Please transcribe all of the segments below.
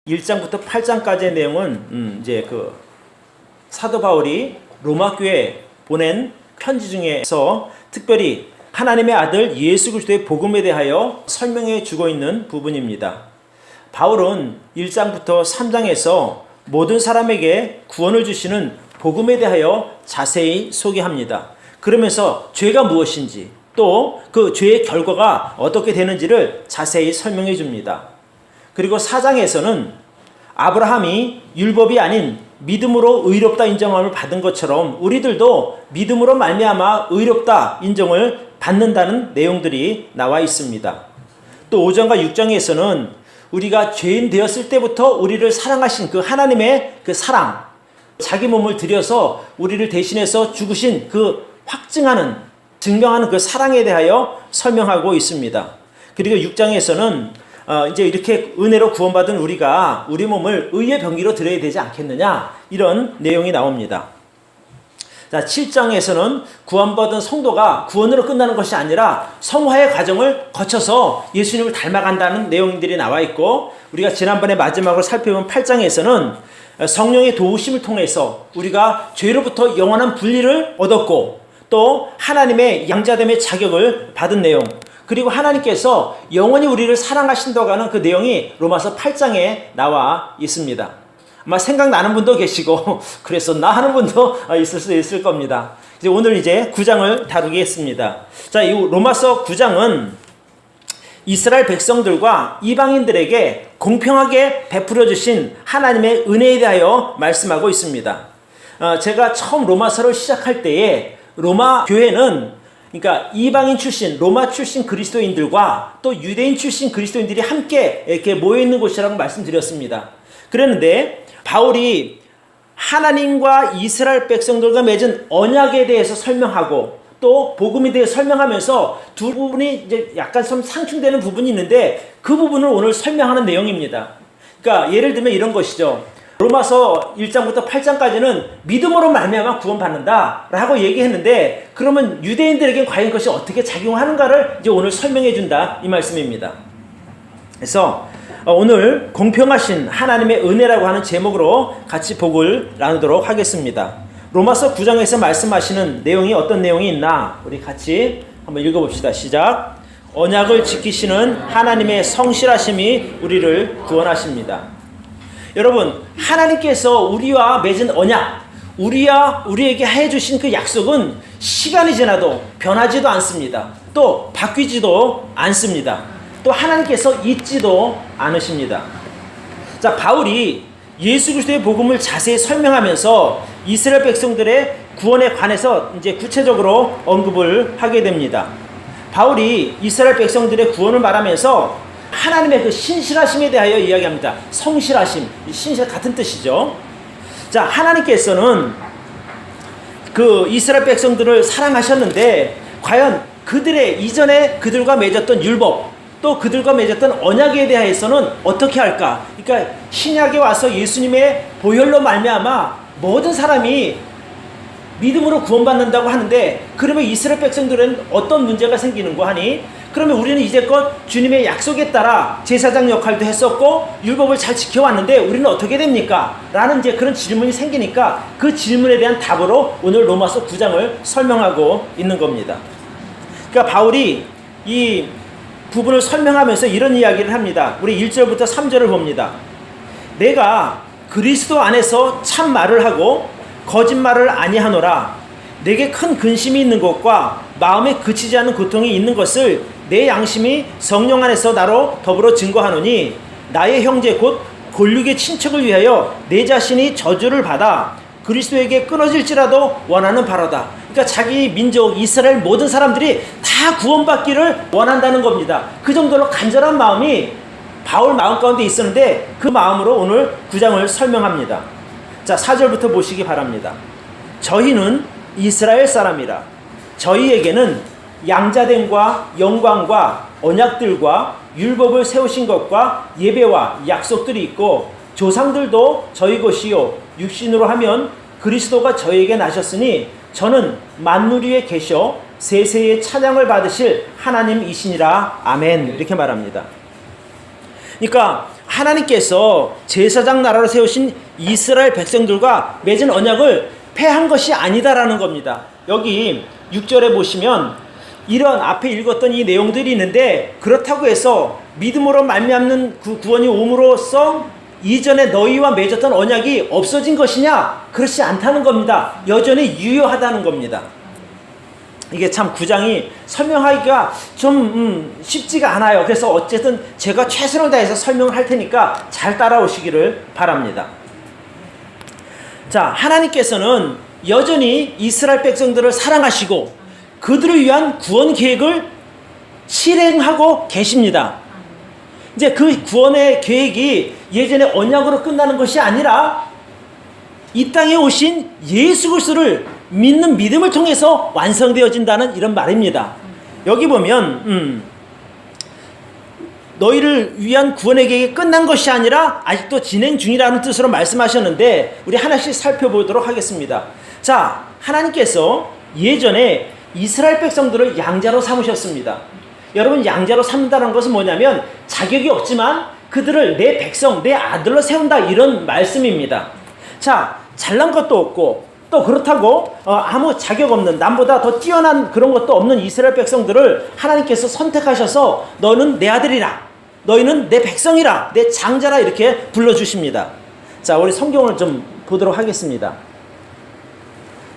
1장부터 8장까지의 내용은 이제 그 사도 바울이 로마 교회에 보낸 편지 중에서 특별히 하나님의 아들 예수 그리스도의 복음에 대하여 설명해 주고 있는 부분입니다. 바울은 1장부터 3장에서 모든 사람에게 구원을 주시는 복음에 대하여 자세히 소개합니다. 그러면서 죄가 무엇인지 또 그 죄의 결과가 어떻게 되는지를 자세히 설명해 줍니다. 그리고 4장에서는 아브라함이 율법이 아닌 믿음으로 의롭다 인정함을 받은 것처럼 우리들도 믿음으로 말미암아 의롭다 인정을 받는다는 내용들이 나와 있습니다. 또 5장과 6장에서는 우리가 죄인 되었을 때부터 우리를 사랑하신 그 하나님의 그 사랑, 자기 몸을 들여서 우리를 대신해서 죽으신 그 증명하는 그 사랑에 대하여 설명하고 있습니다. 그리고 6장에서는 이제 이렇게 은혜로 구원받은 우리가 우리 몸을 의의 병기로 드려야 되지 않겠느냐, 이런 내용이 나옵니다. 자, 7장에서는 구원받은 성도가 구원으로 끝나는 것이 아니라 성화의 과정을 거쳐서 예수님을 닮아간다는 내용들이 나와 있고, 우리가 지난번에 마지막으로 살펴본 8장에서는 성령의 도우심을 통해서 우리가 죄로부터 영원한 분리를 얻었고 또 하나님의 양자됨의 자격을 받은 내용, 그리고 하나님께서 영원히 우리를 사랑하신다고 하는 그 내용이 로마서 8장에 나와 있습니다. 아마 생각나는 분도 계시고 그랬었나 하는 분도 있을 수 있을 겁니다. 오늘 이제 9장을 다루겠습니다. 자, 이 로마서 9장은 이스라엘 백성들과 이방인들에게 공평하게 베풀어 주신 하나님의 은혜에 대하여 말씀하고 있습니다. 제가 처음 로마서를 시작할 때에 로마 교회는, 그러니까 이방인 출신, 로마 출신 그리스도인들과 또 유대인 출신 그리스도인들이 함께 이렇게 모여 있는 곳이라고 말씀드렸습니다. 그랬는데 바울이 하나님과 이스라엘 백성들과 맺은 언약에 대해서 설명하고 또 복음에 대해 설명하면서 두 부분이 이제 약간 좀 상충되는 부분이 있는데 그 부분을 오늘 설명하는 내용입니다. 그러니까 예를 들면 이런 것이죠. 로마서 1장부터 8장까지는 믿음으로 말미암아 구원받는다 라고 얘기했는데, 그러면 유대인들에게 과연 그것이 어떻게 작용하는가를 이제 오늘 설명해 준다, 이 말씀입니다. 그래서 오늘 공평하신 하나님의 은혜라고 하는 제목으로 같이 복을 나누도록 하겠습니다. 로마서 9장에서 말씀하시는 내용이 어떤 내용이 있나 우리 같이 한번 읽어봅시다. 시작. 언약을 지키시는 하나님의 성실하심이 우리를 구원하십니다. 여러분, 하나님께서 우리와 맺은 언약, 우리에게 해주신 그 약속은 시간이 지나도 변하지도 않습니다. 또 바뀌지도 않습니다. 또 하나님께서 잊지도 않으십니다. 자, 바울이 예수 그리스도의 복음을 자세히 설명하면서 이스라엘 백성들의 구원에 관해서 이제 구체적으로 언급을 하게 됩니다. 바울이 이스라엘 백성들의 구원을 말하면서 하나님의 그 신실하심에 대하여 이야기합니다. 성실하심, 신실 같은 뜻이죠. 자, 하나님께서는 그 이스라엘 백성들을 사랑하셨는데 과연 그들의 이전에 그들과 맺었던 율법 또 그들과 맺었던 언약에 대해서는 어떻게 할까? 그러니까 신약에 와서 예수님의 보혈로 말미암아 모든 사람이 믿음으로 구원받는다고 하는데, 그러면 이스라엘 백성들은 어떤 문제가 생기는 거 하니? 그러면 우리는 이제껏 주님의 약속에 따라 제사장 역할도 했었고 율법을 잘 지켜왔는데 우리는 어떻게 됩니까? 라는 이제 그런 질문이 생기니까 그 질문에 대한 답으로 오늘 로마서 9장을 설명하고 있는 겁니다. 그러니까 바울이 이 부분을 설명하면서 이런 이야기를 합니다. 우리 1절부터 3절을 봅니다. 내가 그리스도 안에서 참 말을 하고 거짓말을 아니하노라. 내게 큰 근심이 있는 것과 마음에 그치지 않는 고통이 있는 것을 내 양심이 성령 안에서 나로 더불어 증거하노니, 나의 형제 곧 골육의 친척을 위하여 내 자신이 저주를 받아 그리스도에게 끊어질지라도 원하는 바로다. 그러니까 자기 민족 이스라엘 모든 사람들이 다 구원받기를 원한다는 겁니다. 그 정도로 간절한 마음이 바울 마음 가운데 있었는데 그 마음으로 오늘 9장을 설명합니다. 자, 4절부터 보시기 바랍니다. 저희는 이스라엘 사람이라 저희에게는 양자됨과 영광과 언약들과 율법을 세우신 것과 예배와 약속들이 있고 조상들도 저희 것이요 육신으로 하면 그리스도가 저희에게 나셨으니 저는 만물 위에 계셔 세세의 찬양을 받으실 하나님이시니라. 아멘. 이렇게 말합니다. 그러니까 하나님께서 제사장 나라로 세우신 이스라엘 백성들과 맺은 언약을 폐한 것이 아니다라는 겁니다. 여기 6절에 보시면 이런 앞에 읽었던 이 내용들이 있는데, 그렇다고 해서 믿음으로 말미암는 그 구원이 옴으로써 이전에 너희와 맺었던 언약이 없어진 것이냐? 그렇지 않다는 겁니다. 여전히 유효하다는 겁니다. 이게 참 9장이 설명하기가 좀 쉽지가 않아요. 그래서 어쨌든 제가 최선을 다해서 설명을 할 테니까 잘 따라오시기를 바랍니다. 자, 하나님께서는 여전히 이스라엘 백성들을 사랑하시고 그들을 위한 구원 계획을 실행하고 계십니다. 이제 그 구원의 계획이 예전에 언약으로 끝나는 것이 아니라 이 땅에 오신 예수 그리스도를 믿는 믿음을 통해서 완성되어진다는 이런 말입니다. 여기 보면 너희를 위한 구원의 계획이 끝난 것이 아니라 아직도 진행 중이라는 뜻으로 말씀하셨는데, 우리 하나씩 살펴보도록 하겠습니다. 자, 하나님께서 예전에 이스라엘 백성들을 양자로 삼으셨습니다. 여러분, 양자로 삼는다는 것은 뭐냐면 자격이 없지만 그들을 내 백성, 내 아들로 세운다, 이런 말씀입니다. 자, 잘난 것도 없고 또 그렇다고 아무 자격 없는, 남보다 더 뛰어난 그런 것도 없는 이스라엘 백성들을 하나님께서 선택하셔서 너는 내 아들이라, 너희는 내 백성이라, 내 장자라 이렇게 불러주십니다. 자, 우리 성경을 좀 보도록 하겠습니다.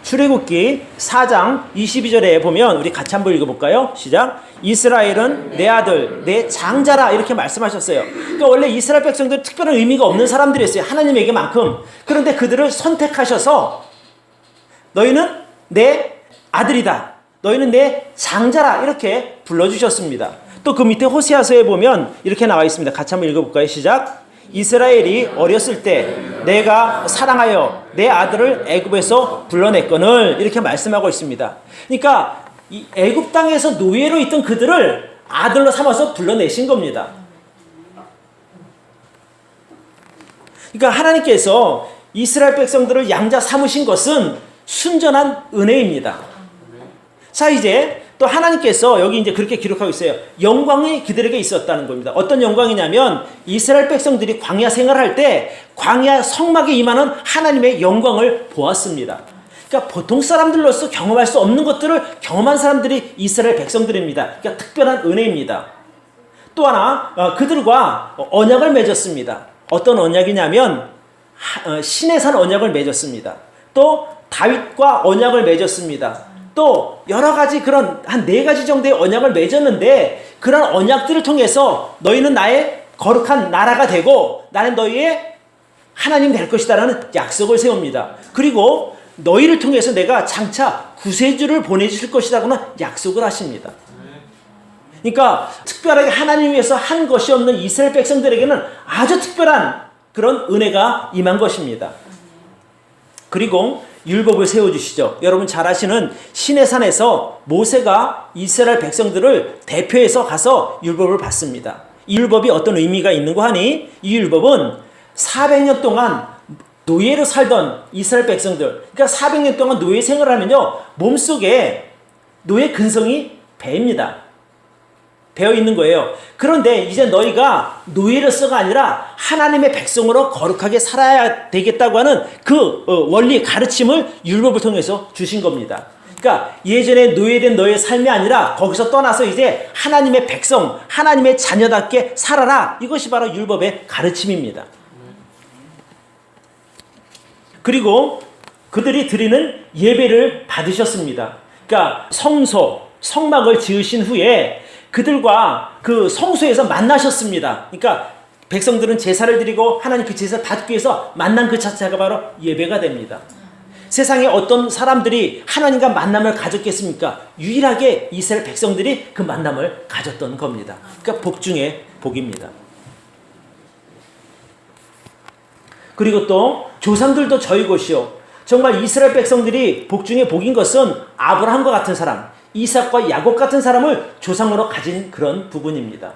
출애굽기 4장 22절에 보면 우리 같이 한번 읽어볼까요? 시작. 이스라엘은 내 아들, 내 장자라, 이렇게 말씀하셨어요. 그러니까 원래 이스라엘 백성들 특별한 의미가 없는 사람들이었어요, 하나님에게만큼. 그런데 그들을 선택하셔서 너희는 내 아들이다, 너희는 내 장자라, 이렇게 불러주셨습니다. 또 그 밑에 호세아서에 보면 이렇게 나와 있습니다. 같이 한번 읽어볼까요? 시작. 이스라엘이 어렸을 때 내가 사랑하여 내 아들을 애굽에서 불러냈거늘, 이렇게 말씀하고 있습니다. 그러니까 이 애굽 땅에서 노예로 있던 그들을 아들로 삼아서 불러내신 겁니다. 그러니까 하나님께서 이스라엘 백성들을 양자 삼으신 것은 순전한 은혜입니다. 자, 이제 또 하나님께서 여기 이제 그렇게 기록하고 있어요. 영광이 그들에게 있었다는 겁니다. 어떤 영광이냐면 이스라엘 백성들이 광야 생활할 때 광야 성막에 임하는 하나님의 영광을 보았습니다. 그러니까 보통 사람들로서 경험할 수 없는 것들을 경험한 사람들이 이스라엘 백성들입니다. 그러니까 특별한 은혜입니다. 또 하나, 그들과 언약을 맺었습니다. 어떤 언약이냐면 시내산 언약을 맺었습니다. 또 다윗과 언약을 맺었습니다. 또 여러 가지 그런 한 4가지 정도의 언약을 맺었는데, 그런 언약들을 통해서 너희는 나의 거룩한 나라가 되고 나는 너희의 하나님 될 것이다라는 약속을 세웁니다. 그리고 너희를 통해서 내가 장차 구세주를 보내주실 것이라고는 약속을 하십니다. 그러니까 특별하게 하나님 위해서 한 것이 없는 이스라엘 백성들에게는 아주 특별한 그런 은혜가 임한 것입니다. 그리고 율법을 세워주시죠. 여러분 잘 아시는 시내산에서 모세가 이스라엘 백성들을 대표해서 가서 율법을 받습니다. 이 율법이 어떤 의미가 있는고 하니, 이 율법은 400년 동안 노예로 살던 이스라엘 백성들, 그러니까 400년 동안 노예 생활을 하면요, 몸속에 노예 근성이 배어 있는 거예요. 그런데 이제 너희가 노예로서가 아니라 하나님의 백성으로 거룩하게 살아야 되겠다고 하는 그 원리 가르침을 율법을 통해서 주신 겁니다. 그러니까 예전에 노예된 너의 삶이 아니라 거기서 떠나서 이제 하나님의 백성, 하나님의 자녀답게 살아라. 이것이 바로 율법의 가르침입니다. 그리고 그들이 드리는 예배를 받으셨습니다. 그러니까 성소, 성막을 지으신 후에 그들과 그 성소에서 만나셨습니다. 그러니까 백성들은 제사를 드리고 하나님 그 제사를 받기 위해서 만난 그 자체가 바로 예배가 됩니다. 세상에 어떤 사람들이 하나님과 만남을 가졌겠습니까? 유일하게 이스라엘 백성들이 그 만남을 가졌던 겁니다. 그러니까 복 중에 복입니다. 그리고 또 조상들도 저희 것이요. 정말 이스라엘 백성들이 복 중에 복인 것은 아브라함과 같은 사람, 이삭과 야곱 같은 사람을 조상으로 가진 그런 부분입니다.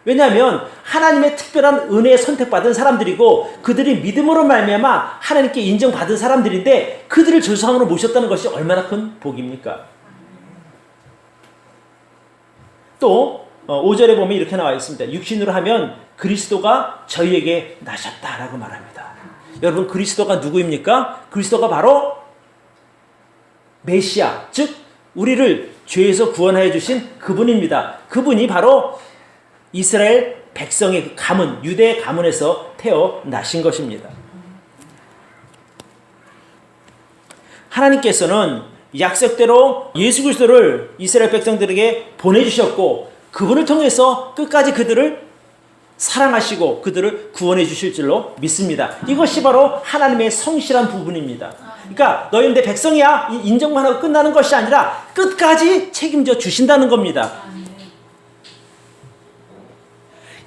왜냐하면 하나님의 특별한 은혜에 선택받은 사람들이고 그들이 믿음으로 말미암아 하나님께 인정받은 사람들인데, 그들을 조상으로 모셨다는 것이 얼마나 큰 복입니까? 또 5절에 보면 이렇게 나와 있습니다. 육신으로 하면 그리스도가 저희에게 나셨다라고 말합니다. 여러분, 그리스도가 누구입니까? 그리스도가 바로 메시아, 즉 우리를 죄에서 구원하여 주신 그분입니다. 그분이 바로 이스라엘 백성의 그 가문, 유대의 가문에서 태어나신 것입니다. 하나님께서는 약속대로 예수 그리스도를 이스라엘 백성들에게 보내주셨고, 그분을 통해서 끝까지 그들을 사랑하시고 그들을 구원해 주실 줄로 믿습니다. 이것이 바로 하나님의 성실한 부분입니다. 그러니까 너희는 내 백성이야, 인정만 하고 끝나는 것이 아니라 끝까지 책임져 주신다는 겁니다.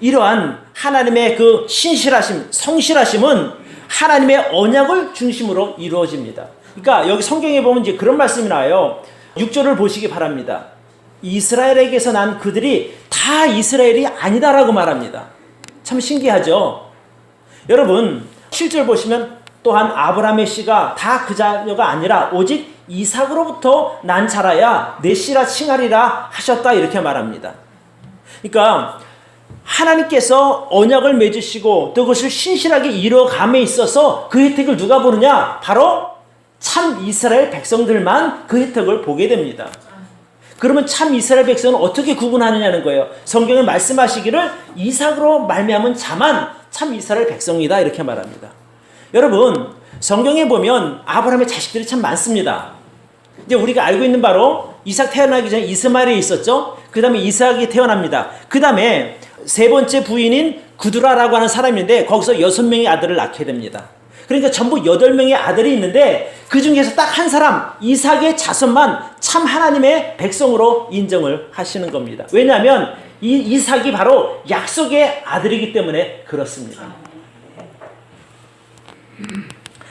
이러한 하나님의 그 신실하심, 성실하심은 하나님의 언약을 중심으로 이루어집니다. 그러니까 여기 성경에 보면 이제 그런 말씀이 나와요. 6절을 보시기 바랍니다. 이스라엘에게서 난 그들이 다 이스라엘이 아니다라고 말합니다. 참 신기하죠? 여러분, 7절 보시면 또한 아브라함의 씨가 다 그 자녀가 아니라 오직 이삭으로부터 난 자라야 내 씨라 칭하리라 하셨다, 이렇게 말합니다. 그러니까 하나님께서 언약을 맺으시고 또 그것을 신실하게 이뤄감에 있어서 그 혜택을 누가 보느냐? 바로 참 이스라엘 백성들만 그 혜택을 보게 됩니다. 그러면 참 이스라엘 백성은 어떻게 구분하느냐는 거예요. 성경에 말씀하시기를 이삭으로 말미암은 자만 참 이스라엘 백성이다, 이렇게 말합니다. 여러분, 성경에 보면 아브라함의 자식들이 참 많습니다. 이제 우리가 알고 있는 바로 이삭 태어나기 전에 이스마엘이 있었죠. 그 다음에 이삭이 태어납니다. 그 다음에 세 번째 부인인 구두라라고 하는 사람인데 거기서 6명의 아들을 낳게 됩니다. 그러니까 전부 8명의 아들이 있는데 그 중에서 딱 한 사람, 이삭의 자손만 참 하나님의 백성으로 인정을 하시는 겁니다. 왜냐하면 이 이삭이 바로 약속의 아들이기 때문에 그렇습니다.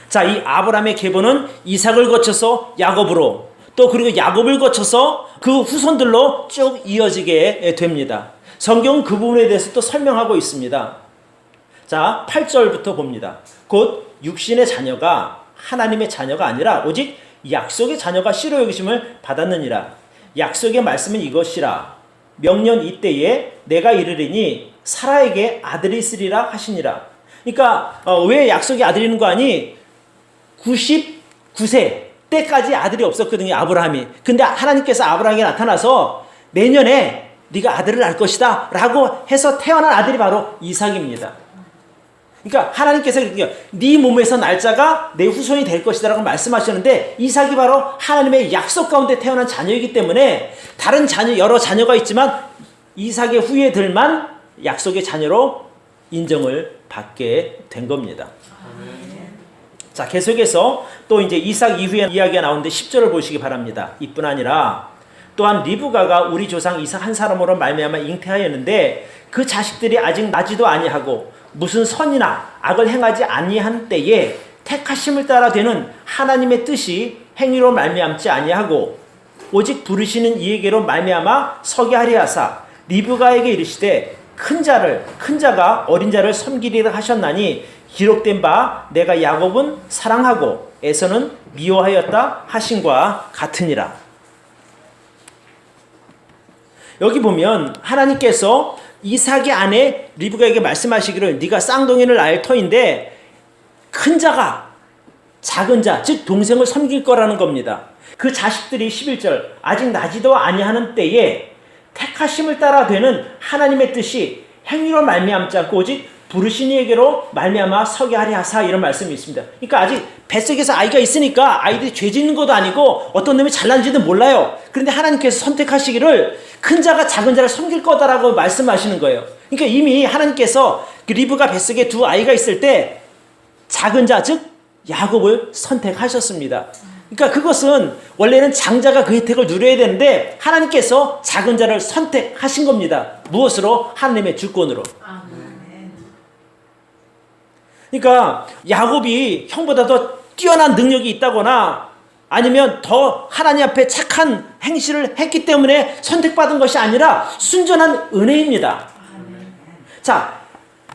자, 이 아브라함의 계보는 이삭을 거쳐서 야곱으로, 또 그리고 야곱을 거쳐서 그 후손들로 쭉 이어지게 됩니다. 성경은 그 부분에 대해서 또 설명하고 있습니다. 자, 8절부터 봅니다. 곧 육신의 자녀가 하나님의 자녀가 아니라 오직 약속의 자녀가 씨로 여기심을 받았느니라. 약속의 말씀은 이것이라. 명년 이때에 내가 이르리니 사라에게 아들이 있으리라 하시니라. 그러니까 왜 약속의 아들이 있는 거 아니? 99세 때까지 아들이 없었거든요, 아브라함이. 근데 하나님께서 아브라함에게 나타나서 내년에 네가 아들을 낳을 것이다 라고 해서 태어난 아들이 바로 이삭입니다. 그러니까 하나님께서 네 몸에서 날짜가 내 후손이 될 것이다 라고 말씀하셨는데, 이삭이 바로 하나님의 약속 가운데 태어난 자녀이기 때문에 다른 자녀, 여러 자녀가 있지만 이삭의 후예들만 약속의 자녀로 인정을 받게 된 겁니다. 자, 계속해서 또 이제 이삭 이후에 이야기가 나오는데 10절을 보시기 바랍니다. 이뿐 아니라 또한 리브가가 우리 조상 이삭 한 사람으로 말미암아 잉태하였는데 그 자식들이 아직 나지도 아니하고 무슨 선이나 악을 행하지 아니한 때에 택하심을 따라 되는 하나님의 뜻이 행위로 말미암지 아니하고 오직 부르시는 이에게로 말미암아 서게 하리 하사 리브가에게 이르시되 큰 자가 어린 자를 섬기리라 하셨나니 기록된 바 내가 야곱은 사랑하고 에서는 미워하였다 하신과 같으니라. 여기 보면 하나님께서 이삭의 아내 리브가에게 말씀하시기를 네가 쌍둥이를 낳을 터인데 큰 자가 작은 자, 즉 동생을 섬길 거라는 겁니다. 그 자식들이 11절 아직 나지도 아니하는 때에 택하심을 따라 되는 하나님의 뜻이 행위로 말미암지 않고 오직 부르신 이에게로 말미암아 서게 하리 하사, 이런 말씀이 있습니다. 그러니까 아직 뱃속에서 아이가 있으니까 아이들이 죄 짓는 것도 아니고 어떤 놈이 잘난지도 몰라요. 그런데 하나님께서 선택하시기를 큰 자가 작은 자를 섬길 거다라고 말씀하시는 거예요. 그러니까 이미 하나님께서 그 리브가 뱃속에 두 아이가 있을 때 작은 자, 즉 야곱을 선택하셨습니다. 그러니까 그것은 원래는 장자가 그 혜택을 누려야 되는데 하나님께서 작은 자를 선택하신 겁니다. 무엇으로? 하나님의 주권으로. 그러니까 야곱이 형보다 더 뛰어난 능력이 있다거나 아니면 더 하나님 앞에 착한 행실을 했기 때문에 선택받은 것이 아니라 순전한 은혜입니다. 자,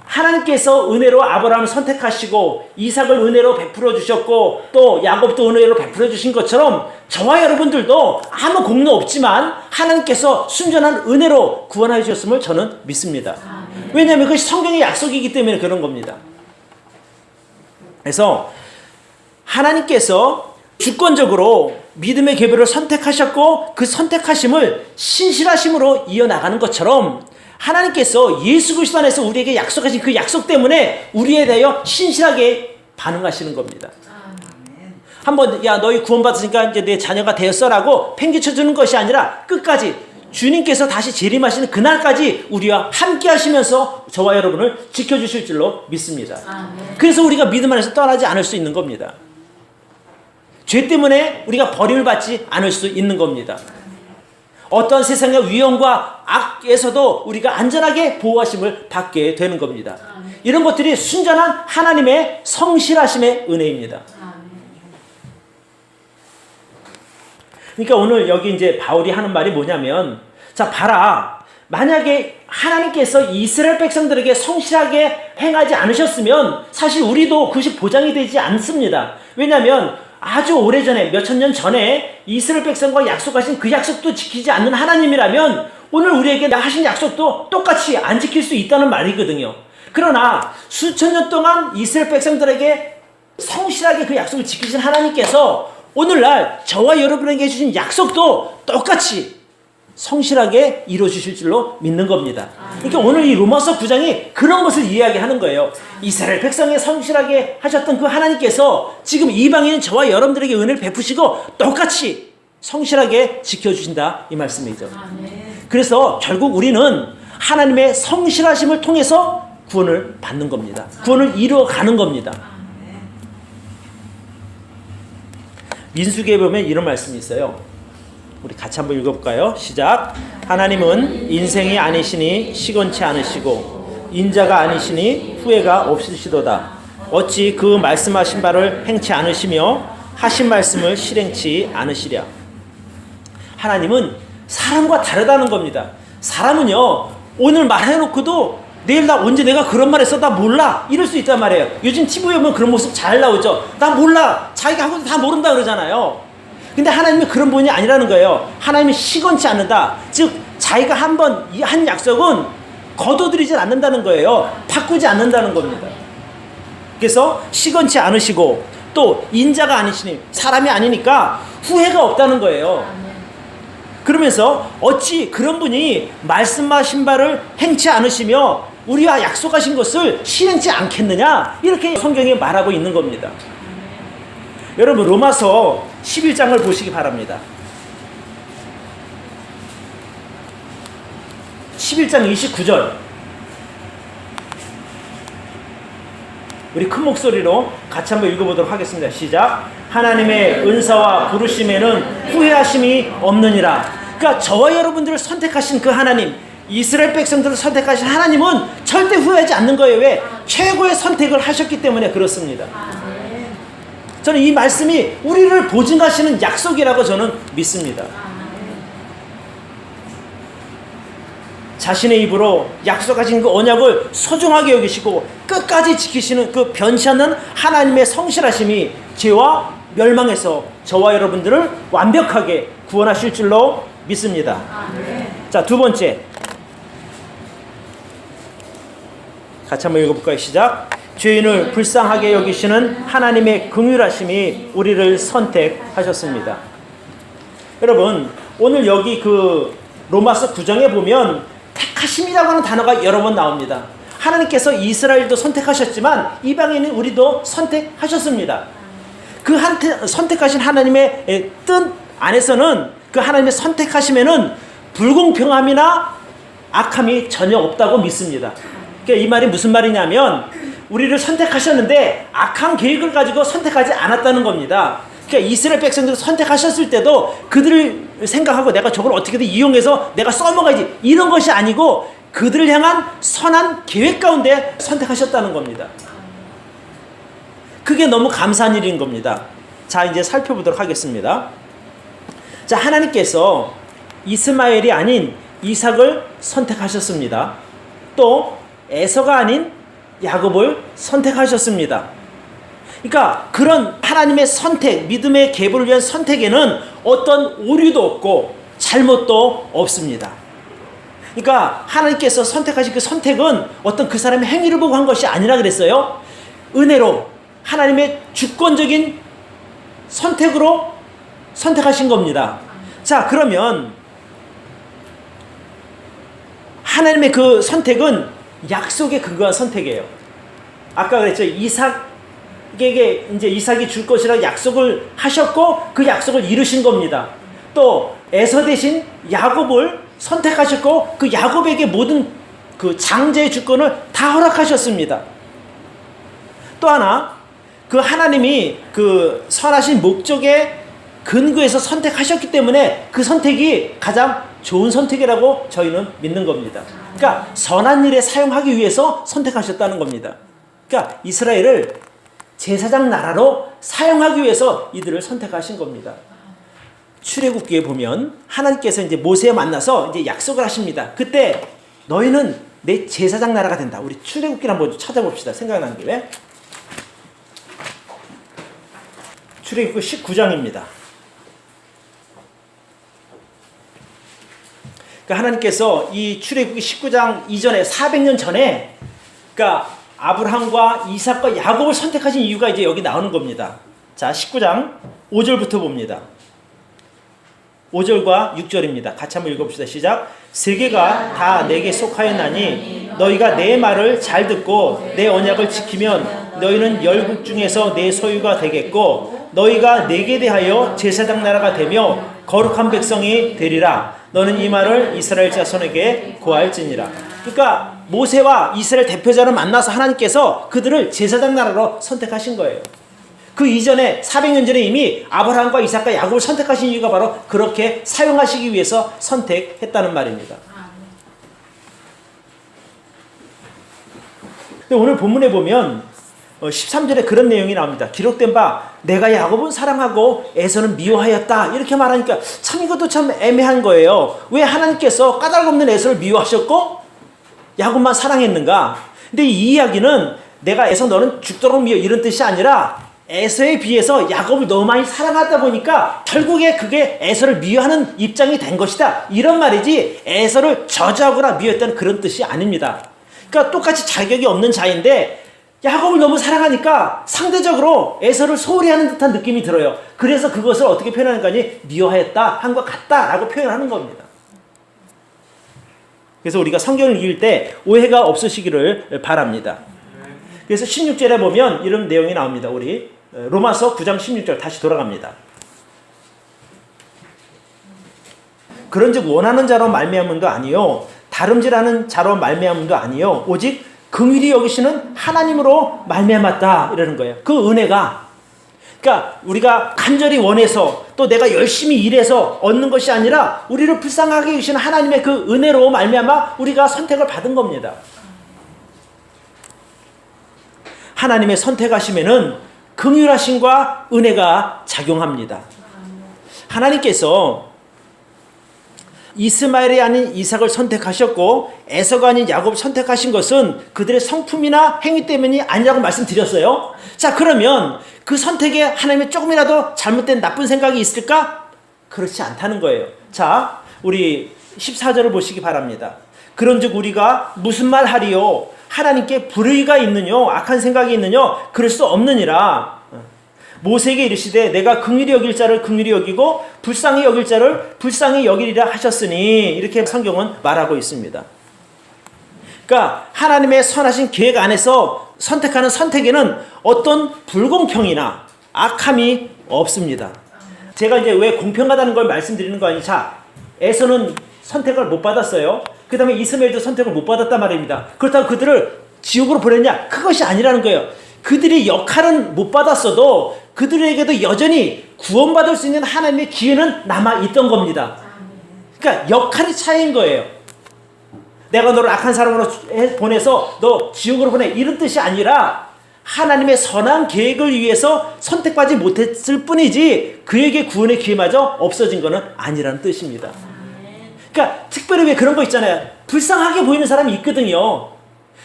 하나님께서 은혜로 아브라함을 선택하시고 이삭을 은혜로 베풀어 주셨고 또 야곱도 은혜로 베풀어 주신 것처럼 저와 여러분들도 아무 공로 없지만 하나님께서 순전한 은혜로 구원해 주셨음을 저는 믿습니다. 왜냐하면 그것이 성경의 약속이기 때문에 그런 겁니다. 그래서 하나님께서 주권적으로 믿음의 계보를 선택하셨고 그 선택하심을 신실하심으로 이어나가는 것처럼 하나님께서 예수 그리스도 안에서 우리에게 약속하신 그 약속 때문에 우리에 대하여 신실하게 반응하시는 겁니다. 한번 야 너희 구원받았으니까 이제 내 자녀가 되었어라고 팽개쳐주는 것이 아니라 끝까지 주님께서 다시 재림하시는 그날까지 우리와 함께 하시면서 저와 여러분을 지켜주실 줄로 믿습니다. 그래서 우리가 믿음 안에서 떠나지 않을 수 있는 겁니다. 죄 때문에 우리가 버림을 받지 않을 수 있는 겁니다. 어떤 세상의 위험과 악에서도 우리가 안전하게 보호하심을 받게 되는 겁니다. 이런 것들이 순전한 하나님의 성실하심의 은혜입니다. 그러니까 오늘 여기 이제 바울이 하는 말이 뭐냐면, 자, 봐라. 만약에 하나님께서 이스라엘 백성들에게 성실하게 행하지 않으셨으면 사실 우리도 그것이 보장이 되지 않습니다. 왜냐하면 아주 오래전에 몇천 년 전에 이스라엘 백성과 약속하신 그 약속도 지키지 않는 하나님이라면 오늘 우리에게 하신 약속도 똑같이 안 지킬 수 있다는 말이거든요. 그러나 수천 년 동안 이스라엘 백성들에게 성실하게 그 약속을 지키신 하나님께서 오늘날 저와 여러분에게 주신 약속도 똑같이 성실하게 이루어주실 줄로 믿는 겁니다. 그러니까 오늘 이 로마서 9장이 그런 것을 이야기하는 거예요. 이스라엘 백성에 성실하게 하셨던 그 하나님께서 지금 이방인 저와 여러분들에게 은혜를 베푸시고 똑같이 성실하게 지켜주신다 이 말씀이죠. 그래서 결국 우리는 하나님의 성실하심을 통해서 구원을 받는 겁니다. 구원을 이루어가는 겁니다. 민수기에 보면 이런 말씀이 있어요. 우리 같이 한번 읽어볼까요? 시작. 하나님은 인생이 아니시니 시건치 않으시고 인자가 아니시니 후회가 없으시도다. 어찌 그 말씀하신 바를 행치 않으시며 하신 말씀을 실행치 않으시랴. 하나님은 사람과 다르다는 겁니다. 사람은요 오늘 말해놓고도 내일 나 언제 내가 그런 말 했어? 나 몰라. 이럴 수 있단 말이에요. 요즘 TV에 보면 그런 모습 잘 나오죠. 나 몰라. 자기가 하고도 다 모른다 그러잖아요. 근데 하나님은 그런 분이 아니라는 거예요. 하나님은 시건치 않는다. 즉 자기가 한 약속은 거둬들이지 않는다는 거예요. 바꾸지 않는다는 겁니다. 그래서 시건치 않으시고 또 인자가 아니시니 사람이 아니니까 후회가 없다는 거예요. 그러면서 어찌 그런 분이 말씀하신 바를 행치 않으시며 우리와 약속하신 것을 실행치 않겠느냐 이렇게 성경에 말하고 있는 겁니다. 여러분 로마서 11장을 보시기 바랍니다. 11장 29절 우리 큰 목소리로 같이 한번 읽어보도록 하겠습니다. 시작. 하나님의 은사와 부르심에는 후회하심이 없느니라. 그러니까 저와 여러분들을 선택하신 그 하나님, 이스라엘 백성들을 선택하신 하나님은 절대 후회하지 않는 거예요. 왜? 최고의 선택을 하셨기 때문에 그렇습니다. 저는 이 말씀이 우리를 보증하시는 약속이라고 저는 믿습니다. 자신의 입으로 약속하신 그 언약을 소중하게 여기시고 끝까지 지키시는 그 변치 않는 하나님의 성실하심이 죄와 멸망에서 저와 여러분들을 완벽하게 구원하실 줄로 믿습니다. 자, 두 번째 같이 한번 읽어볼까요? 시작. 죄인을 불쌍하게 여기시는 하나님의 긍휼하심이 우리를 선택하셨습니다. 여러분 오늘 여기 그 로마서 9장에 보면 택하심이라고 하는 단어가 여러 번 나옵니다. 하나님께서 이스라엘도 선택하셨지만 이방인은 우리도 선택하셨습니다. 그 선택하신 하나님의 뜻 안에서는 그 하나님의 선택하심에는 불공평함이나 악함이 전혀 없다고 믿습니다. 그러니까 이 말이 무슨 말이냐면 우리를 선택하셨는데 악한 계획을 가지고 선택하지 않았다는 겁니다. 그러니까 이스라엘 백성들을 선택하셨을 때도 그들을 생각하고 내가 저걸 어떻게든 이용해서 내가 써먹어야지 이런 것이 아니고 그들을 향한 선한 계획 가운데 선택하셨다는 겁니다. 그게 너무 감사한 일인 겁니다. 자, 이제 살펴보도록 하겠습니다. 자, 하나님께서 이스마엘이 아닌 이삭을 선택하셨습니다. 또 에서가 아닌 야곱을 선택하셨습니다. 그러니까 그런 하나님의 선택, 믿음의 계보를 위한 선택에는 어떤 오류도 없고 잘못도 없습니다. 그러니까 하나님께서 선택하신 그 선택은 어떤 그 사람의 행위를 보고 한 것이 아니라 그랬어요. 은혜로 하나님의 주권적인 선택으로 선택하신 겁니다. 자, 그러면 하나님의 그 선택은 약속에 근거한 선택이에요. 아까 그랬죠. 이삭에게 이제 이삭이 줄 것이라 약속을 하셨고 그 약속을 이루신 겁니다. 또 에서 대신 야곱을 선택하셨고 그 야곱에게 모든 그 장제의 주권을 다 허락하셨습니다. 또 하나, 그 하나님이 그 선하신 목적에 근거해서 선택하셨기 때문에 그 선택이 가장 좋은 선택이라고 저희는 믿는 겁니다. 그러니까 선한 일에 사용하기 위해서 선택하셨다는 겁니다. 그러니까 이스라엘을 제사장 나라로 사용하기 위해서 이들을 선택하신 겁니다. 출애굽기에 보면 하나님께서 이제 모세에 만나서 이제 약속을 하십니다. 그때 너희는 내 제사장 나라가 된다. 우리 출애굽기를 한번 찾아봅시다. 생각나는 김에. 출애굽기 19장입니다. 그러니까 하나님께서 이 출애굽기 19장 이전에 400년 전에 그러니까 아브라함과 이삭과 야곱을 선택하신 이유가 이제 여기 나오는 겁니다. 자, 19장 5절부터 봅니다. 5절과 6절입니다. 같이 한번 읽어봅시다. 시작. 세계가 다 내게 속하였나니 너희가 내 말을 잘 듣고 내 언약을 지키면 너희는 열국 중에서 내 소유가 되겠고 너희가 내게 대하여 제사장 나라가 되며 거룩한 백성이 되리라. 너는 이 말을 이스라엘 자손에게 고할지니라. 그러니까 모세와 이스라엘 대표자를 만나서 하나님께서 그들을 제사장 나라로 선택하신 거예요. 그 이전에 400년 전에 이미 아브라함과 이삭과 야곱을 선택하신 이유가 바로 그렇게 사용하시기 위해서 선택했다는 말입니다. 근데 오늘 본문에 보면 13절에 그런 내용이 나옵니다. 기록된 바 내가 야곱은 사랑하고 에서는 미워하였다. 이렇게 말하니까 참 이것도 참 애매한 거예요. 왜 하나님께서 까닭 없는 에서를 미워하셨고 야곱만 사랑했는가? 근데 이 이야기는 내가 에서 너는 죽도록 미워 이런 뜻이 아니라 에서에 비해서 야곱을 너무 많이 사랑하다 보니까 결국에 그게 에서를 미워하는 입장이 된 것이다. 이런 말이지 에서를 저주하거나 미워했다는 그런 뜻이 아닙니다. 그러니까 똑같이 자격이 없는 자인데 야곱을 너무 사랑하니까 상대적으로 에서를 소홀히 하는 듯한 느낌이 들어요. 그래서 그것을 어떻게 표현하는 거니? 미워했다, 한 것 같다라고 표현하는 겁니다. 그래서 우리가 성경을 읽을 때 오해가 없으시기를 바랍니다. 그래서 16절에 보면 이런 내용이 나옵니다. 우리 로마서 9장 16절 다시 돌아갑니다. 그런즉 원하는 자로 말미암음도 아니요 다름질하는 자로 말미암음도 아니요 오직 긍휼히 여기시는 하나님으로 말미암았다 이러는 거예요. 그 은혜가 그러니까 우리가 간절히 원해서 또 내가 열심히 일해서 얻는 것이 아니라 우리를 불쌍하게 여기시는 하나님의 그 은혜로 말미암아 우리가 선택을 받은 겁니다. 하나님의 선택하심에는 긍휼하심과 은혜가 작용합니다. 하나님께서 이스마엘이 아닌 이삭을 선택하셨고 에서가 아닌 야곱을 선택하신 것은 그들의 성품이나 행위 때문이 아니라고 말씀드렸어요. 자, 그러면 그 선택에 하나님의 조금이라도 잘못된 나쁜 생각이 있을까? 그렇지 않다는 거예요. 자, 우리 14절을 보시기 바랍니다. 그런즉 우리가 무슨 말 하리요? 하나님께 불의가 있느뇨? 악한 생각이 있느뇨? 그럴 수 없느니라. 모세에게 이르시되 내가 긍휼히 여길 자를 긍휼히 여기고 불쌍히 여길 자를 불쌍히 여기리라 하셨으니 이렇게 성경은 말하고 있습니다. 그러니까 하나님의 선하신 계획 안에서 선택하는 선택에는 어떤 불공평이나 악함이 없습니다. 제가 이제 왜 공평하다는 걸 말씀드리는 거 아니에요. 자, 에서는 선택을 못 받았어요. 그 다음에 이스마엘도 선택을 못 받았단 말입니다. 그렇다고 그들을 지옥으로 보냈냐? 그것이 아니라는 거예요. 그들이 역할은 못 받았어도 그들에게도 여전히 구원받을 수 있는 하나님의 기회는 남아있던 겁니다. 그러니까 역할이 차이인 거예요. 내가 너를 악한 사람으로 보내서 너 지옥으로 보내 이런 뜻이 아니라 하나님의 선한 계획을 위해서 선택받지 못했을 뿐이지 그에게 구원의 기회마저 없어진 것은 아니라는 뜻입니다. 그러니까 특별히 왜 그런 거 있잖아요. 불쌍하게 보이는 사람이 있거든요.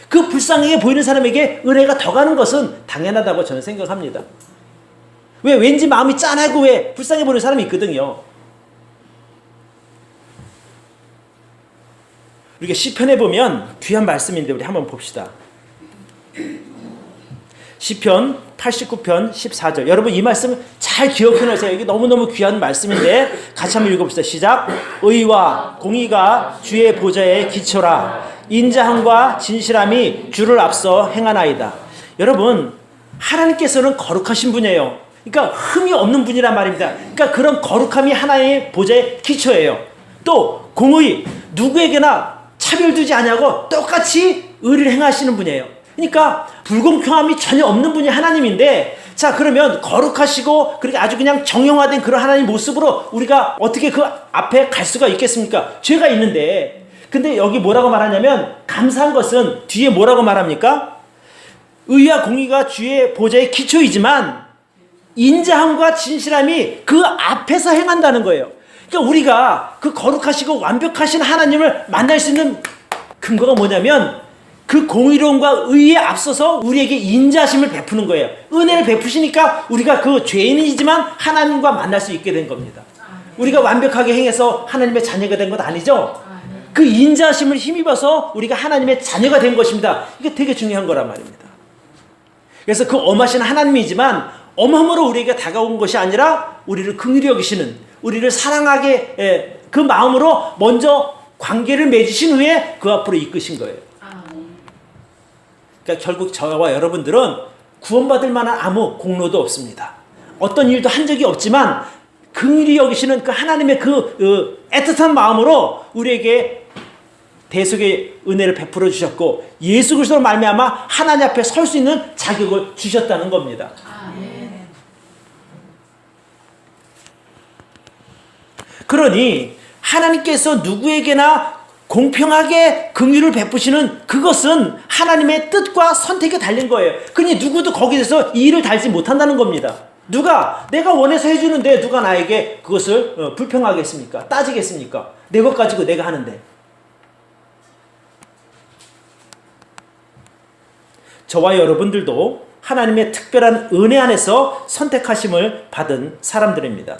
그 불쌍하게 보이는 사람에게 은혜가 더 가는 것은 당연하다고 저는 생각합니다. 왜 왠지 마음이 짠하고 왜 불쌍해 보이는 사람이 있거든요. 우리가 시편에 보면 귀한 말씀인데 우리 한번 봅시다. 시편 89편 14절. 여러분 이 말씀 잘 기억해 놓으세요. 이게 너무너무 귀한 말씀인데 같이 한번 읽어봅시다. 시작. 의와 공의가 주의 보좌에 기초라. 인자함과 진실함이 주를 앞서 행하나이다. 여러분 하나님께서는 거룩하신 분이에요. 그러니까 흠이 없는 분이란 말입니다. 그러니까 그런 거룩함이 하나님의 보좌의 기초예요. 또 공의, 누구에게나 차별두지 아니하고 똑같이 의를 행하시는 분이에요. 그러니까 불공평함이 전혀 없는 분이 하나님인데, 자 그러면 거룩하시고 그렇게 아주 그냥 정형화된 그런 하나님 모습으로 우리가 어떻게 그 앞에 갈 수가 있겠습니까? 죄가 있는데. 근데 여기 뭐라고 말하냐면, 감사한 것은 뒤에 뭐라고 말합니까? 의와 공의가 주의 보좌의 기초이지만 인자함과 진실함이 그 앞에서 행한다는 거예요. 그러니까 우리가 그 거룩하시고 완벽하신 하나님을 만날 수 있는 근거가 뭐냐면, 그 공의로움과 의에 앞서서 우리에게 인자심을 베푸는 거예요. 은혜를 베푸시니까 우리가 그 죄인이지만 하나님과 만날 수 있게 된 겁니다. 우리가 완벽하게 행해서 하나님의 자녀가 된 것 아니죠? 그 인자심을 힘입어서 우리가 하나님의 자녀가 된 것입니다. 이게 되게 중요한 거란 말입니다. 그래서 그 엄하신 하나님이지만 엄함으로 우리에게 다가온 것이 아니라 우리를 긍휼히 여기시는, 우리를 사랑하게 그 마음으로 먼저 관계를 맺으신 후에 그 앞으로 이끄신 거예요. 그러니까 결국 저와 여러분들은 구원받을 만한 아무 공로도 없습니다. 어떤 일도 한 적이 없지만 긍휼히 여기시는 그 하나님의 그 애틋한 마음으로 우리에게 대속의 은혜를 베풀어 주셨고, 예수 그리스도로 말미암아 하나님 앞에 설 수 있는 자격을 주셨다는 겁니다. 그러니 하나님께서 누구에게나 공평하게 긍휼을 베푸시는 그것은 하나님의 뜻과 선택에 달린 거예요. 그러니 누구도 거기에 대해서 이의를 달지 못한다는 겁니다. 누가 내가 원해서 해주는데 누가 나에게 그것을 불평하겠습니까? 따지겠습니까? 내 것 가지고 내가 하는데. 저와 여러분들도 하나님의 특별한 은혜 안에서 선택하심을 받은 사람들입니다.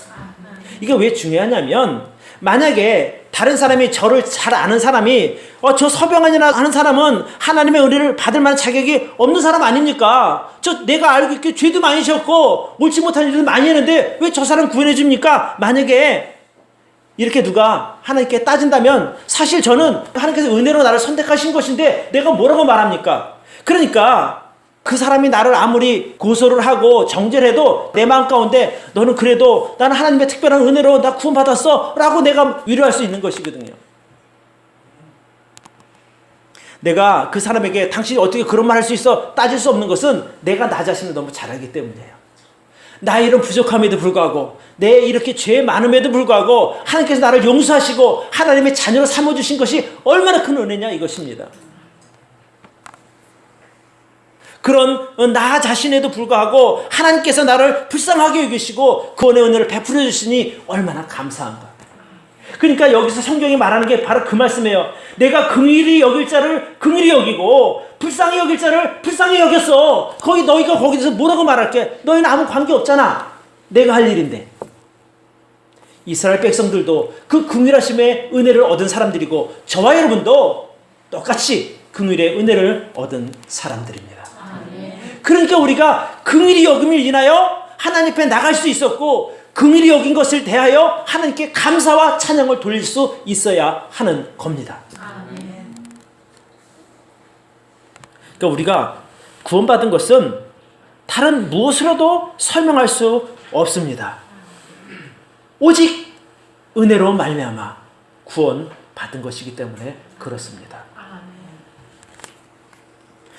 이게 왜 중요하냐면, 만약에 다른 사람이 저를 잘 아는 사람이 저 서병환이나 하는 사람은 하나님의 은혜를 받을 만한 자격이 없는 사람 아닙니까? 내가 알고 있기에 죄도 많이 지었고 옳지 못한 일도 많이 했는데 왜 저 사람 구원해 줍니까? 만약에 이렇게 누가 하나님께 따진다면, 사실 저는 하나님께서 은혜로 나를 선택하신 것인데 내가 뭐라고 말합니까? 그러니까 그 사람이 나를 아무리 고소를 하고 정죄를 해도 내 마음 가운데 너는 그래도 나는 하나님의 특별한 은혜로 나 구원받았어 라고 내가 위로할 수 있는 것이거든요. 내가 그 사람에게 당신이 어떻게 그런 말 할 수 있어? 따질 수 없는 것은 내가 나 자신을 너무 잘 알기 때문이에요. 나의 이런 부족함에도 불구하고, 내 이렇게 죄 많음에도 불구하고 하나님께서 나를 용서하시고 하나님의 자녀로 삼아주신 것이 얼마나 큰 은혜냐 이것입니다. 그런 나 자신에도 불구하고 하나님께서 나를 불쌍하게 여기시고 구원의 은혜를 베풀어 주시니 얼마나 감사한가. 그러니까 여기서 성경이 말하는 게 바로 그 말씀이에요. 내가 긍휼히 여길 자를 긍휼히 여기고 불쌍히 여길 자를 불쌍히 여겼어. 너희가 거기서 뭐라고 말할게? 너희는 아무 관계 없잖아. 내가 할 일인데. 이스라엘 백성들도 그 긍휼하심의 은혜를 얻은 사람들이고, 저와 여러분도 똑같이 긍휼의 은혜를 얻은 사람들입니다. 그러니까 우리가 긍휼히 여김을 인하여 하나님 앞에 나갈 수 있었고, 긍휼히 여긴 것을 대하여 하나님께 감사와 찬양을 돌릴 수 있어야 하는 겁니다. 그러니까 우리가 구원받은 것은 다른 무엇으로도 설명할 수 없습니다. 오직 은혜로 말미암아 구원받은 것이기 때문에 그렇습니다.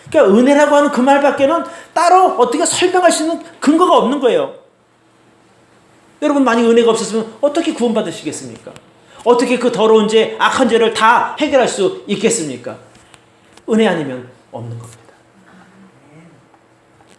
그러니까 은혜라고 하는 그 말밖에는 따로 어떻게 설명할 수 있는 근거가 없는 거예요. 여러분, 만약 은혜가 없었으면 어떻게 구원받으시겠습니까? 어떻게 그 더러운 죄, 악한 죄를 다 해결할 수 있겠습니까? 은혜 아니면 없는 겁니다.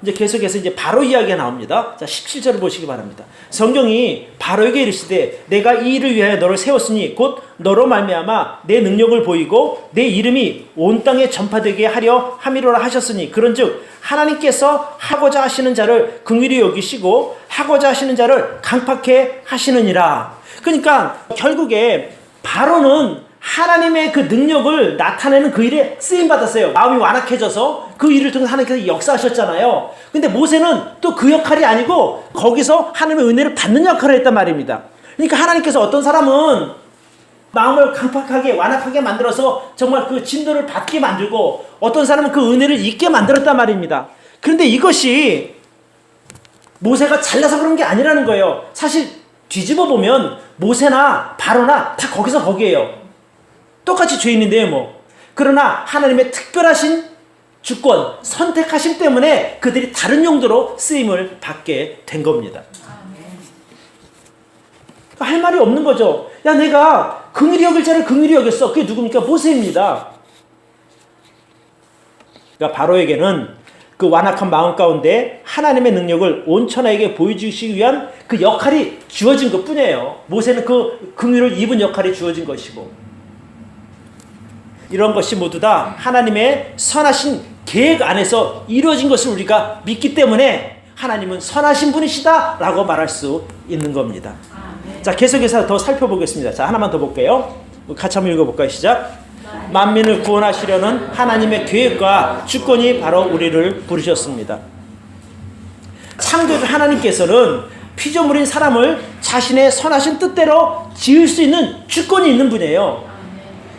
이제 계속해서 이제 바로 이야기가 나옵니다. 자, 17절을 보시기 바랍니다. 성경이 바로에게 이르시되 내가 이 일을 위하여 너를 세웠으니 곧 너로 말미암아 내 능력을 보이고 내 이름이 온 땅에 전파되게 하려 함이로라 하셨으니, 그런즉 하나님께서 하고자 하시는 자를 긍휼히 여기시고 하고자 하시는 자를 강팍해 하시느니라. 그러니까 결국에 바로는 하나님의 그 능력을 나타내는 그 일에 쓰임 받았어요. 마음이 완악해져서 그 일을 통해서 하나님께서 역사하셨잖아요. 근데 모세는 또 그 역할이 아니고 거기서 하나님의 은혜를 받는 역할을 했단 말입니다. 그러니까 하나님께서 어떤 사람은 마음을 강팍하게 완악하게 만들어서 정말 그 진노를 받게 만들고 어떤 사람은 그 은혜를 잊게 만들었단 말입니다. 그런데 이것이 모세가 잘나서 그런 게 아니라는 거예요. 사실 뒤집어 보면 모세나 바로나 다 거기서 거기에요. 똑같이 죄인인데요, 뭐. 그러나 하나님의 특별하신 주권, 선택하심 때문에 그들이 다른 용도로 쓰임을 받게 된 겁니다. 할 말이 없는 거죠. 야, 내가 긍휼히 여길 자를 긍휼히 여겼어. 그게 누굽니까? 모세입니다. 그러니까 바로에게는 그 완악한 마음 가운데 하나님의 능력을 온 천하에게 보여주시기 위한 그 역할이 주어진 것 뿐이에요. 모세는 그 긍휼을 입은 역할이 주어진 것이고, 이런 것이 모두 다 하나님의 선하신 계획 안에서 이루어진 것을 우리가 믿기 때문에 하나님은 선하신 분이시다 라고 말할 수 있는 겁니다. 자, 계속해서 더 살펴보겠습니다. 자, 하나만 더 볼게요. 같이 한번 읽어볼까요? 시작. 만민을 구원하시려는 하나님의 계획과 주권이 바로 우리를 부르셨습니다. 창조주 하나님께서는 피조물인 사람을 자신의 선하신 뜻대로 지을 수 있는 주권이 있는 분이에요.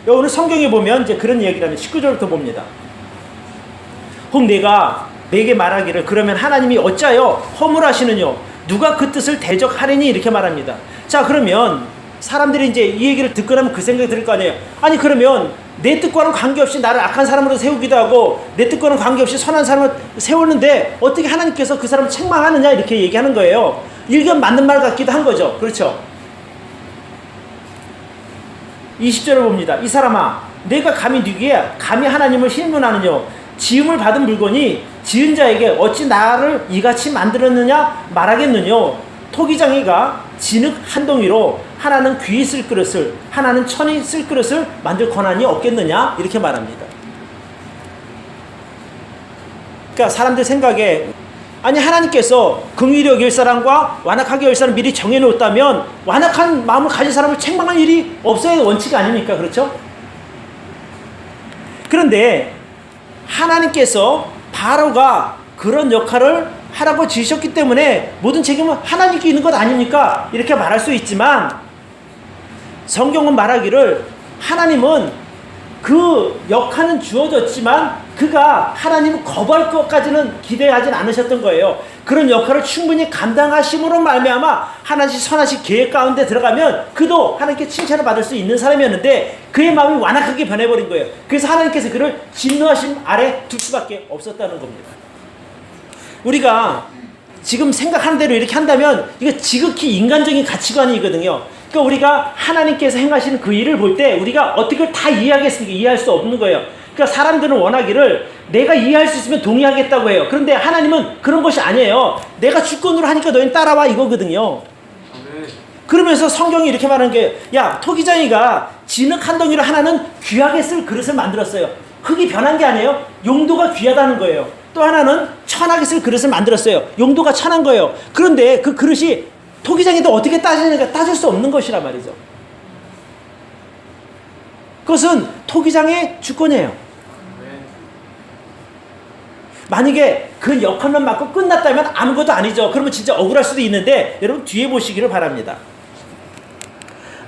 오늘 성경에 보면 이제 그런 얘기를 하면 19절부터 봅니다. 혹 내게 말하기를 그러면 하나님이 어찌하여 허물하시느뇨? 누가 그 뜻을 대적하리니? 이렇게 말합니다. 자, 그러면 사람들이 이제 이 얘기를 듣고 나면 그 생각이 들 거 아니에요. 아니, 그러면 내 뜻과는 관계없이 나를 악한 사람으로 세우기도 하고 내 뜻과는 관계없이 선한 사람을 세우는데 어떻게 하나님께서 그 사람을 책망하느냐? 이렇게 얘기하는 거예요. 일견 맞는 말 같기도 한 거죠. 그렇죠? 20절을 봅니다. 이 사람아, 내가 감히 네게 감히 하나님을 힐문하느뇨? 지음을 받은 물건이 지은 자에게 어찌 나를 이같이 만들었느냐 말하겠느뇨? 토기장이가 진흙 한 동이로 하나는 귀 쓸 그릇을 하나는 천이 쓸 그릇을 만들 권한이 없겠느냐? 이렇게 말합니다. 그러니까 사람들 생각에 아니, 하나님께서 긍휼히 여길 사람과 완악하게 여길 사람을 미리 정해놓았다면 완악한 마음을 가진 사람을 책망할 일이 없어야 원칙이 아닙니까? 그렇죠? 그런데 하나님께서 바로가 그런 역할을 하라고 지으셨기 때문에 모든 책임은 하나님께 있는 것 아닙니까? 이렇게 말할 수 있지만 성경은 말하기를 하나님은 그 역할은 주어졌지만 그가 하나님을 거부할 것까지는 기대하진 않으셨던 거예요. 그런 역할을 충분히 감당하심으로 말미암아 하나님 선하신 계획 가운데 들어가면 그도 하나님께 칭찬을 받을 수 있는 사람이었는데 그의 마음이 완악하게 변해버린 거예요. 그래서 하나님께서 그를 진노하심 아래 둘 수밖에 없었다는 겁니다. 우리가 지금 생각하는 대로 이렇게 한다면 이거 지극히 인간적인 가치관이거든요. 그러니까 우리가 하나님께서 행하시는 그 일을 볼 때 우리가 어떻게 다 이해하겠습니까? 이해할 수 없는 거예요. 그러니까 사람들은 원하기를 내가 이해할 수 있으면 동의하겠다고 해요. 그런데 하나님은 그런 것이 아니에요. 내가 주권으로 하니까 너희는 따라와 이거거든요. 그러면서 성경이 이렇게 말하는 게, 야, 토기장이가 진흙 한 덩이로 하나는 귀하게 쓸 그릇을 만들었어요. 흙이 변한 게 아니에요. 용도가 귀하다는 거예요. 또 하나는 천하게 쓸 그릇을 만들었어요. 용도가 천한 거예요. 그런데 그 그릇이 토기장이도 어떻게 따지는가 따질 수 없는 것이란 말이죠. 그것은 토기장의 주권이에요. 만약에 그 역할만 맡고 끝났다면 아무것도 아니죠. 그러면 진짜 억울할 수도 있는데 여러분 뒤에 보시기를 바랍니다.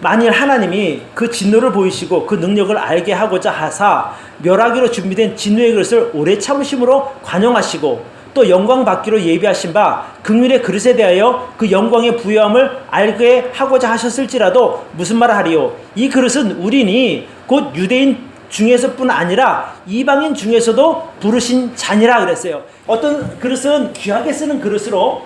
만일 하나님이 그 진노를 보이시고 그 능력을 알게 하고자 하사 멸하기로 준비된 진노의 그릇을 오래 참으심으로 관용하시고 또 영광 받기로 예비하신 바 긍휼의 그릇에 대하여 그 영광의 부여함을 알게 하고자 하셨을지라도 무슨 말을 하리요? 이 그릇은 우리니 곧 유대인 중에서뿐 아니라 이방인 중에서도 부르신 잔이라 그랬어요. 어떤 그릇은 귀하게 쓰는 그릇으로,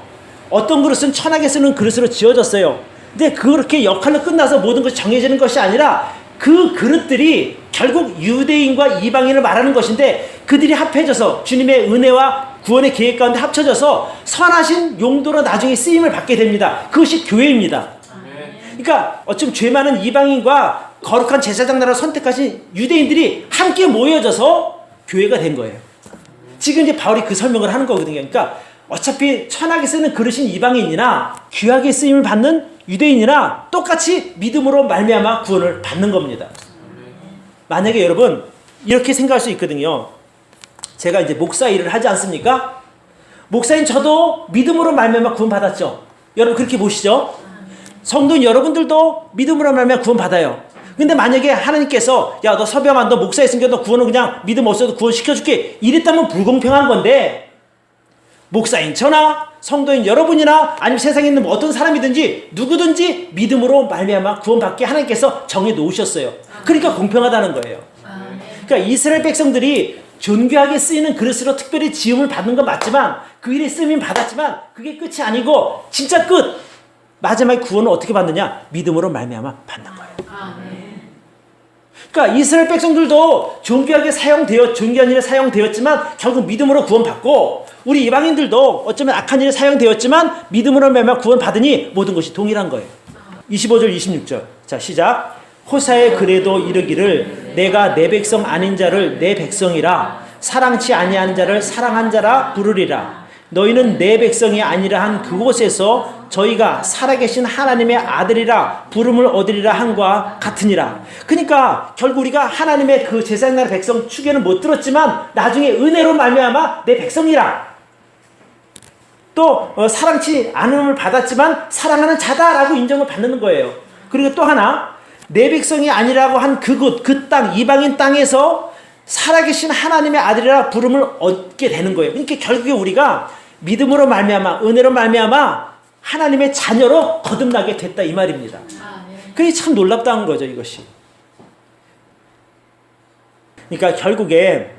어떤 그릇은 천하게 쓰는 그릇으로 지어졌어요. 근데 그렇게 역할로 끝나서 모든 것이 정해지는 것이 아니라 그 그릇들이 결국 유대인과 이방인을 말하는 것인데 그들이 합해져서 주님의 은혜와 구원의 계획 가운데 합쳐져서 선하신 용도로 나중에 쓰임을 받게 됩니다. 그것이 교회입니다. 그러니까 어쩜 죄 많은 이방인과 거룩한 제사장 나라를 선택하신 유대인들이 함께 모여져서 교회가 된 거예요. 지금 이제 바울이 그 설명을 하는 거거든요. 그러니까 어차피 천하게 쓰는 그릇인 이방인이나 귀하게 쓰임을 받는 유대인이나 똑같이 믿음으로 말미암아 구원을 받는 겁니다. 만약에 여러분 이렇게 생각할 수 있거든요. 제가 이제 목사 일을 하지 않습니까? 목사인 저도 믿음으로 말미암아 구원 받았죠. 여러분 그렇게 보시죠. 성도인 여러분들도 믿음으로 말미암아 구원 받아요. 근데 만약에 하나님께서 야 너 서병아 너 목사였으니까 너 구원은 그냥 믿음 없어도 구원 시켜줄게 이랬다면 불공평한 건데, 목사인 저나 성도인 여러분이나 아니면 세상에 있는 어떤 사람이든지 누구든지 믿음으로 말미암아 구원받게 하나님께서 정해 놓으셨어요. 그러니까 공평하다는 거예요. 그러니까 이스라엘 백성들이 존귀하게 쓰이는 그릇으로 특별히 지음을 받는 건 맞지만, 그 일에 쓰임 받았지만 그게 끝이 아니고 진짜 끝 마지막에 구원을 어떻게 받느냐? 믿음으로 말미암아 받는 거예요. 그러니까 이스라엘 백성들도 존귀한 일에 사용되었지만 결국 믿음으로 구원받고, 우리 이방인들도 어쩌면 악한 일에 사용되었지만 믿음으로 말미암아 구원받으니 모든 것이 동일한 거예요. 25절 26절 자 시작. 호사에 그래도 이르기를 내가 내 백성 아닌 자를 내 백성이라 사랑치 아니한 자를 사랑한 자라 부르리라. 너희는 내 백성이 아니라 한 그곳에서 저희가 살아계신 하나님의 아들이라 부름을 얻으리라 한과 같으니라. 그러니까 결국 우리가 하나님의 그 제사장 나라 백성 추계는 못 들었지만 나중에 은혜로 말미암아 내 백성이라, 또 사랑치 않음을 받았지만 사랑하는 자다라고 인정을 받는 거예요. 그리고 또 하나, 내 백성이 아니라고 한 그곳, 그 땅, 이방인 땅에서 살아계신 하나님의 아들이라 부름을 얻게 되는 거예요. 그러니까 결국에 우리가 믿음으로 말미암아, 은혜로 말미암아 하나님의 자녀로 거듭나게 됐다 이 말입니다. 그게 참 놀랍다는 거죠, 이것이. 그러니까 결국에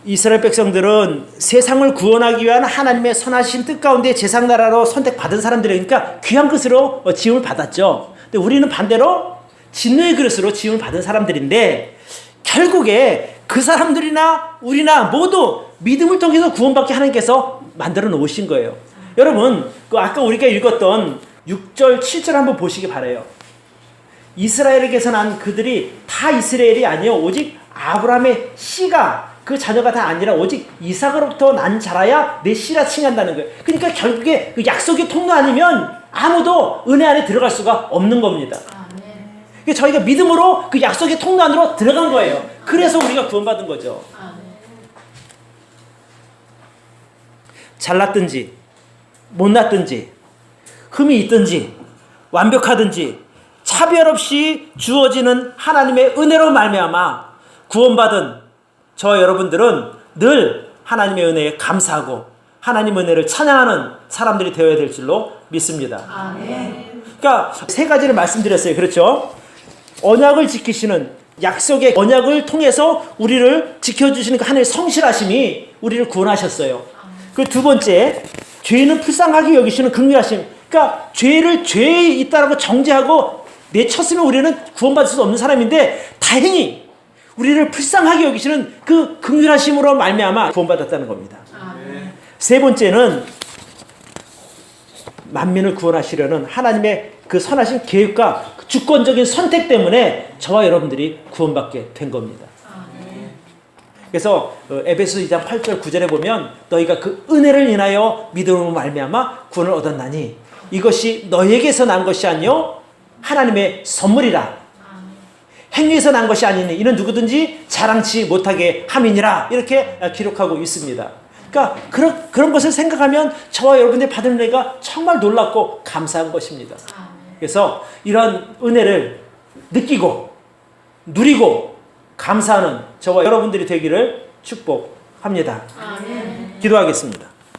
이스라엘 백성들은 세상을 구원하기 위한 하나님의 선하신 뜻 가운데 제사장 나라로 선택받은 사람들이니까 귀한 것으로 지음을 받았죠. 근데 우리는 반대로 진노의 그릇으로 지음을 받은 사람들인데, 결국에 그 사람들이나 우리나 모두 믿음을 통해서 구원받게 하나님께서 만들어 놓으신 거예요. 여러분 아까 우리가 읽었던 6절 7절 한번 보시기 바라요. 이스라엘에게서 난 그들이 다 이스라엘이 아니요 오직 아브라함의 씨가 그 자녀가 다 아니라 오직 이삭으로부터 난 자라야 내 씨라 칭한다는 거예요. 그러니까 결국에 그 약속의 통로 아니면 아무도 은혜 안에 들어갈 수가 없는 겁니다. 그러니까 저희가 믿음으로 그 약속의 통로 안으로 들어간 거예요. 그래서 우리가 구원받은 거죠. 잘났든지 못났든지 흠이 있든지 완벽하든지 차별 없이 주어지는 하나님의 은혜로 말미암아 구원받은 저와 여러분들은 늘 하나님의 은혜에 감사하고 하나님 은혜를 찬양하는 사람들이 되어야 될 줄로 믿습니다. 아멘. 그러니까 세 가지를 말씀드렸어요. 그렇죠? 언약을 지키시는, 약속의 언약을 통해서 우리를 지켜주시는 그 하나님의 성실하심이 우리를 구원하셨어요. 그 두 번째, 죄는 불쌍하게 여기시는 긍휼하심. 그러니까 죄를 죄에 있다라고 정죄하고 내쳤으면 우리는 구원받을 수 없는 사람인데, 다행히 우리를 불쌍하게 여기시는 그 긍휼하심으로 말미암아 구원받았다는 겁니다. 아멘. 세 번째는 만민을 구원하시려는 하나님의 그 선하신 계획과 주권적인 선택 때문에 저와 여러분들이 구원받게 된 겁니다. 그래서 에베소 2장 8절 9절에 보면 너희가 그 은혜를 인하여 믿음으로 말미암아 구원을 얻었나니 이것이 너희에게서 난 것이 아니요 하나님의 선물이라. 행위에서 난 것이 아니니 이는 누구든지 자랑치 못하게 함이니라. 이렇게 기록하고 있습니다. 그러니까 그런 것을 생각하면 저와 여러분들이 받은 은혜가 정말 놀랍고 감사한 것입니다. 그래서 이런 은혜를 느끼고 누리고 감사하는 저와 여러분들이 되기를 축복합니다. 아멘. 기도하겠습니다.